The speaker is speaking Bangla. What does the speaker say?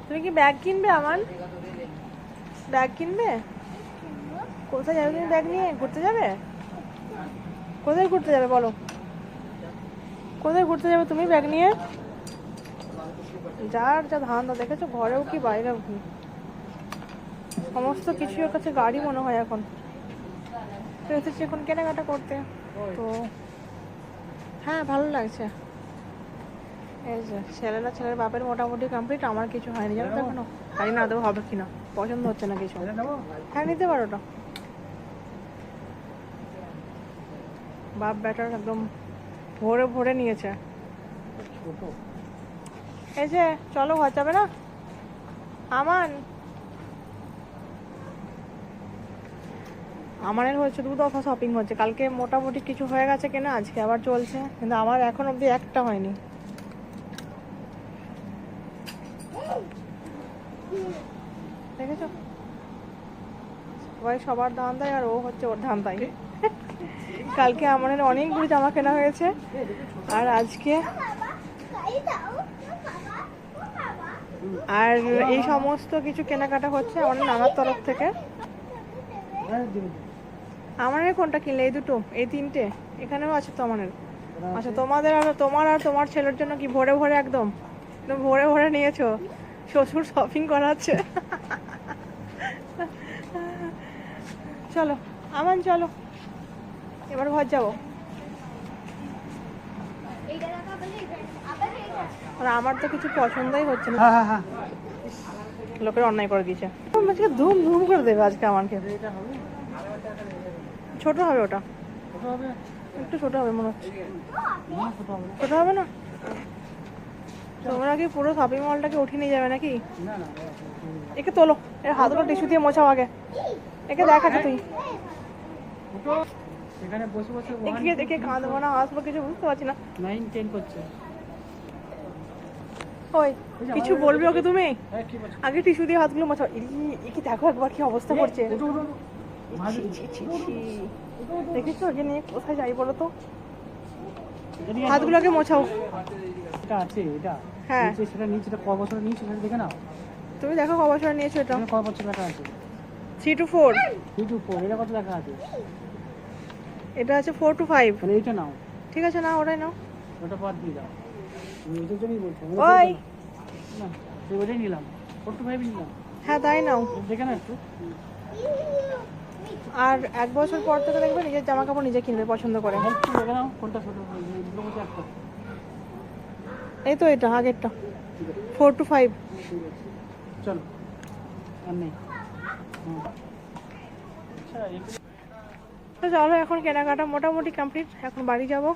তুমি কি ব্যাগ কিনবে? আমার ব্যাগ কিনবে? কোথায় যাবে তুমি ব্যাগ নিয়ে? ঘুরতে যাবে? কোথায় ঘুরতে যাবে বলো? কোথায় ঘুরতে যাবে তুমি ব্যাগ নিয়ে? যার যা ধান্দা দেখেছো, ঘরেও কি বাইরেও কি, সমস্ত কিছু ওর কাছে গাড়ি মনে হয় এখন। তো এসেছি এখন কেনাকাটা করতে। তো হ্যাঁ, ভালো লাগছে। এই যে ছেলের বাপের মোটামুটি কমপ্লিট, আমার কিছু হয়নি জানো তো এখনো। জানি না দেবো হবে কিনা, পছন্দ হচ্ছে না কিছু। হ্যাঁ, নিতে পারো ওটা। বাপ ব্যাটার একদম ভরে ভরে নিয়েছে। এই যে চলো, ঘর যাবে না? আমাদের হচ্ছে 2 দফা শপিং হচ্ছে। কালকে মোটামুটি কিছু হয়ে গেছে কেনা, আজকে আবার চলছে, কিন্তু আমার এখন অবধি একটা হয়নি। দেখেছো, সবাই সবার দাম দেয় আর ও হচ্ছে ওর দাম দেয়। কালকে আমাদের অনেকগুলো জামা কেনা হয়েছে, আর আজকে আর এই সমস্ত কিছু কেনাকাটা হচ্ছে আমাদের নানার তরফ থেকে। আমাদের কোনটা কিনলে? এই দুটো, এই তিনটে এখানেও আছে তো আমাদের। আচ্ছা, তোমাদের আর তোমার ছেলের জন্য কি ভরে ভরে একদম ভরে ভরে নিয়েছো? শ্বশুর শপিং করাচ্ছে। চলো আমান, চলো এবার ঘর যাবো। আর আমার তো কিছু পছন্দই হচ্ছে না। লোকের অন্যায় করে দিয়েছে, আজকে ধুম ধুম করে দেবে আজকে আমাকে। ছোট হবে ওটা, একটু ছোট হবে মনে হচ্ছে। ছোট হবে না? তোমরা কি পুরো শপিং মলটাকে উঠিয়ে নিয়ে যাবে নাকি? একে তোলো, এর হাতগুলো টিস্যু দিয়ে মোছাও আগে। একে দেখাচ্ছে তুই এখানে বসে বসে একে দেখে কাঁদবো না হাসবো কিছু বুঝতে পারছি না। 9 10 করছে। ওই কিছু বলবি ওকে তুমি? আগে টিস্যু দিয়ে হাতগুলো মোছাও। একে দেখো একবার কি অবস্থা করছে। দেখেছো ওকে নিয়ে কোথায় যাই বলো তো? হাতগুলোকে মোছাও। এটা আছে, এটা হ্যাঁ, সেটা নিচে ক বছর নিচে সেটা দেখে নাও। তুমি দেখো ক বছর নিয়েছো এটা। ক বছর লেখা আছে? 3 to 4। 3 to 4 এটা কত লেখা আছে? এটা আছে 4 to 5। তাহলে এইটা নাও। ঠিক আছে, না ওটাই নাও। ওটা বাদ দিয়ে দাও। আমি এটার জন্যই বলছি। ওই না, তো ওটাই নিলাম। 4 to 5 নিলাম। হ্যাঁ, তাই নাও। দেখে না একটু। আর 1 বছর পর থেকে দেখবে নিজের জামা কাপড় নিজে কিনবে পছন্দ করে। একটু দেখে নাও কোনটা ছোট দুটোর মধ্যে একটা। এই তো এটা আগেরটা 4 to 5। চলো আর নেই। তো চলো, এখন কেনাকাটা মোটামুটি কমপ্লিট, এখন বাড়ি যাবো।